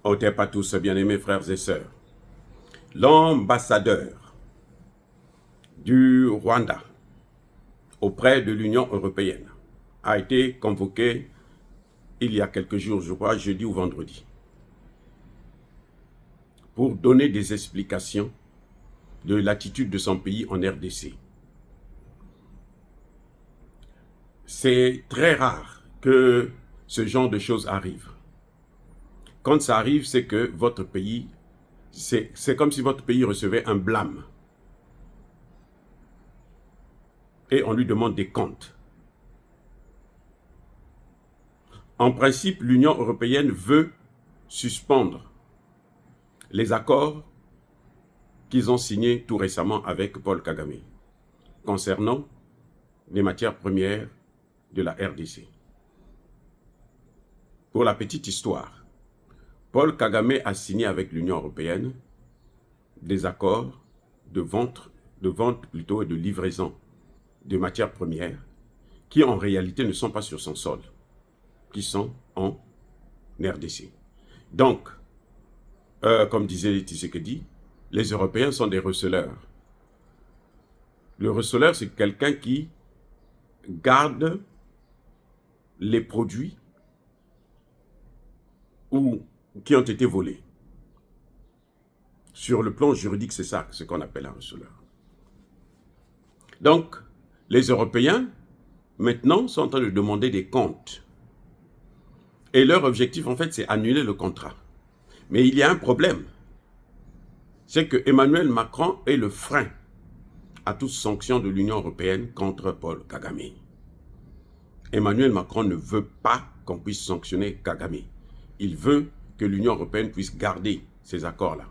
Ôtez pas tous, bien-aimés frères et sœurs. L'ambassadeur du Rwanda auprès de l'Union européenne a été convoqué il y a quelques jours, je crois, jeudi ou vendredi, pour donner des explications de l'attitude de son pays en RDC. C'est très rare que ce genre de choses arrive. Quand ça arrive, c'est que votre pays, c'est comme si votre pays recevait un blâme. Et on lui demande des comptes. En principe, l'Union européenne veut suspendre les accords qu'ils ont signés tout récemment avec Paul Kagame concernant les matières premières de la RDC. Pour la petite histoire, Paul Kagame a signé avec l'Union européenne des accords de vente plutôt et de livraison de matières premières qui en réalité ne sont pas sur son sol, qui sont en RDC. Donc, comme disait Tshisekedi, les Européens sont des receleurs. Le receleur, c'est quelqu'un qui garde les produits ou qui ont été volés. Sur le plan juridique, c'est ça ce qu'on appelle un receleur. Donc, les Européens, maintenant, sont en train de demander des comptes. Et leur objectif, en fait, c'est annuler le contrat. Mais il y a un problème. C'est que Emmanuel Macron est le frein à toute sanction de l'Union européenne contre Paul Kagame. Emmanuel Macron ne veut pas qu'on puisse sanctionner Kagame. Il veut que l'Union européenne puisse garder ces accords-là.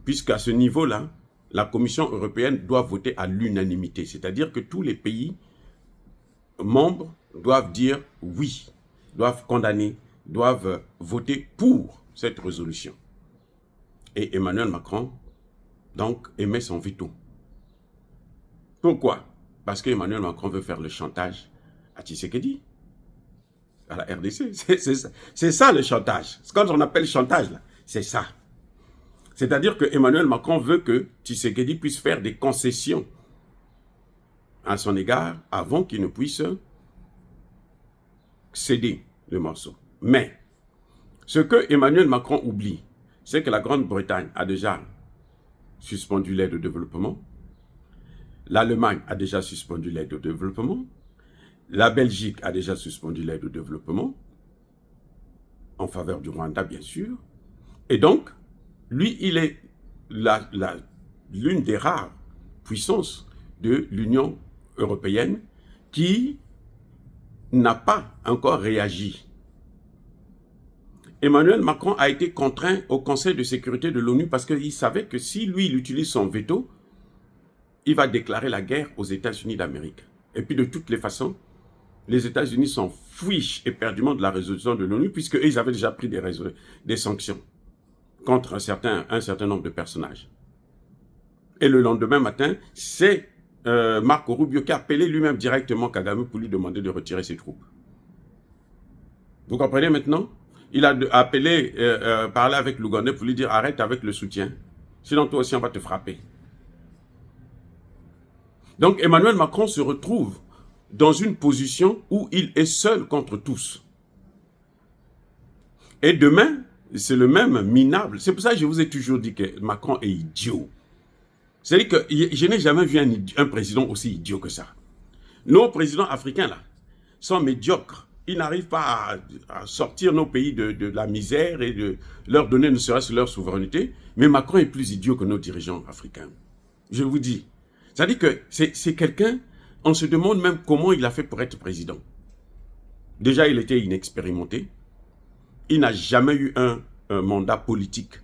Puisqu'à ce niveau-là, la Commission européenne doit voter à l'unanimité. C'est-à-dire que tous les pays membres doivent dire oui, doivent condamner, doivent voter pour cette résolution. Et Emmanuel Macron, donc, émet son veto. Pourquoi? Parce qu'Emmanuel Macron veut faire le chantage à Tshisekedi, à la RDC. C'est ça le chantage. C'est quand on appelle chantage, là, c'est ça. C'est-à-dire que Emmanuel Macron veut que Tshisekedi puisse faire des concessions à son égard avant qu'il ne puisse céder le morceau. Mais, ce que Emmanuel Macron oublie, c'est que la Grande-Bretagne a déjà suspendu l'aide au développement, l'Allemagne a déjà suspendu l'aide au développement, la Belgique a déjà suspendu l'aide au développement, en faveur du Rwanda, bien sûr. Et donc, lui, il est l'une des rares puissances de l'Union européenne qui n'a pas encore réagi. Emmanuel Macron a été contraint au Conseil de sécurité de l'ONU parce qu'il savait que si lui, il utilise son veto, il va déclarer la guerre aux États-Unis d'Amérique. Et puis de toutes les façons, les États-Unis s'en fichent éperdument de la résolution de l'ONU puisqu'ils avaient déjà pris des sanctions contre un certain nombre de personnages. Et le lendemain matin, c'est Marco Rubio qui a appelé lui-même directement Kagame pour lui demander de retirer ses troupes. Vous comprenez maintenant? Il a appelé, parlé avec l'Ougandais pour lui dire arrête avec le soutien, sinon toi aussi on va te frapper. Donc Emmanuel Macron se retrouve dans une position où il est seul contre tous. Et demain, c'est le même minable. C'est pour ça que je vous ai toujours dit que Macron est idiot. C'est-à-dire que je n'ai jamais vu un président aussi idiot que ça. Nos présidents africains, là, sont médiocres. Ils n'arrivent pas à sortir nos pays de la misère et de leur donner ne serait-ce leur souveraineté. Mais Macron est plus idiot que nos dirigeants africains. Je vous dis. C'est-à-dire que c'est quelqu'un, on se demande même comment il a fait pour être président. Déjà, il était inexpérimenté. Il n'a jamais eu un mandat politique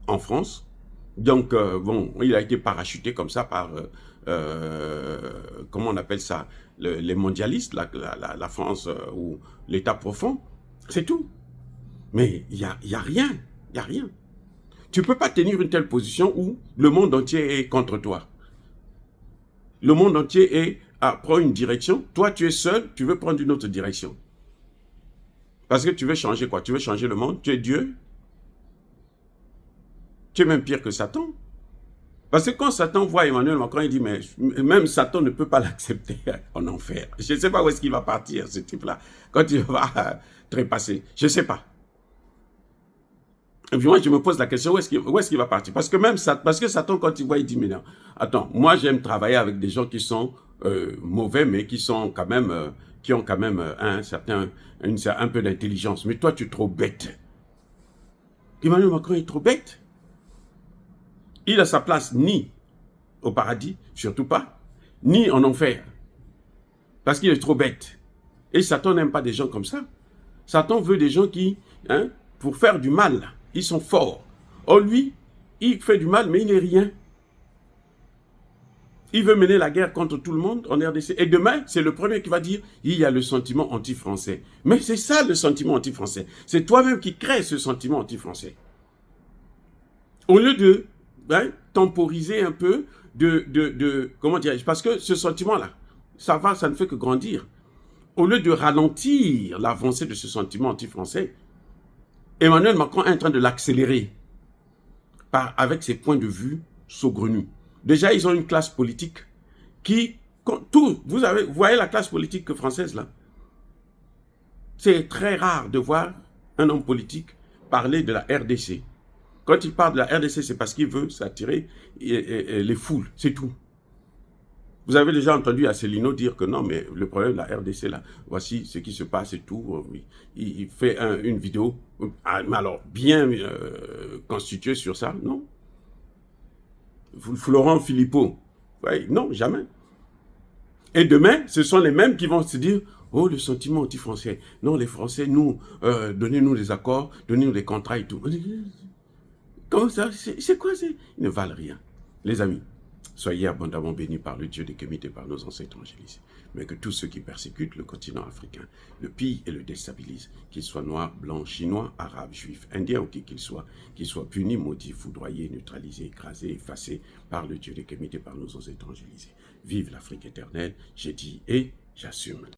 en France. Donc, bon, il a été parachuté comme ça par, comment on appelle ça, les mondialistes, la France ou l'État profond. C'est tout. Mais il n'y a rien. Il n'y a rien. Tu ne peux pas tenir une telle position où le monde entier est contre toi. Le monde entier prend une direction. Toi, tu es seul, tu veux prendre une autre direction. Parce que tu veux changer quoi? Tu veux changer le monde? Tu es Dieu? Tu es même pire que Satan. Parce que quand Satan voit Emmanuel Macron, il dit, mais même Satan ne peut pas l'accepter en enfer. Je ne sais pas où est-ce qu'il va partir, ce type-là, quand il va trépasser. Je ne sais pas. Et puis moi, je me pose la question, où est-ce qu'il va partir? Parce que Satan, quand il voit, il dit, mais non, attends, moi, j'aime travailler avec des gens qui sont mauvais, mais qui sont quand même, qui ont quand même un peu d'intelligence. Mais toi, tu es trop bête. Emmanuel Macron est trop bête. Il a sa place ni au paradis, surtout pas, ni en enfer. Parce qu'il est trop bête. Et Satan n'aime pas des gens comme ça. Satan veut des gens qui, pour faire du mal, ils sont forts. Or lui, il fait du mal, mais il n'est rien. Il veut mener la guerre contre tout le monde en RDC. Et demain, c'est le premier qui va dire, il y a le sentiment anti-français. Mais c'est ça le sentiment anti-français. C'est toi-même qui crée ce sentiment anti-français. Au lieu de temporiser un peu, comment dirais-je, parce que ce sentiment-là, ça ne fait que grandir. Au lieu de ralentir l'avancée de ce sentiment anti-français, Emmanuel Macron est en train de l'accélérer avec ses points de vue saugrenus. Déjà, ils ont une classe politique qui... vous voyez la classe politique française, là? C'est très rare de voir un homme politique parler de la RDC. Quand il parle de la RDC, c'est parce qu'il veut s'attirer les foules, c'est tout. Vous avez déjà entendu Asselineau dire que non, mais le problème de la RDC, là, voici ce qui se passe et tout. Il fait une vidéo, mais alors bien constituée sur ça, non. Florent Philippot, ouais, non, jamais. Et demain, ce sont les mêmes qui vont se dire, oh, le sentiment anti-français. Non, les Français, nous, donnez-nous des accords, donnez-nous des contrats et tout. Comment ça? C'est quoi? Ils ne valent rien. Les amis, soyez abondamment bénis par le Dieu des Kémites et par nos ancêtres évangélisés. Mais que tous ceux qui persécutent le continent africain, le pillent et le déstabilisent, qu'ils soient noirs, blancs, chinois, arabes, juifs, indiens ou qui qu'ils soient punis, maudits, foudroyés, neutralisés, écrasés, effacés par le Dieu des Kémites et par nos ancêtres évangélisés. Vive l'Afrique éternelle, j'ai dit et j'assume.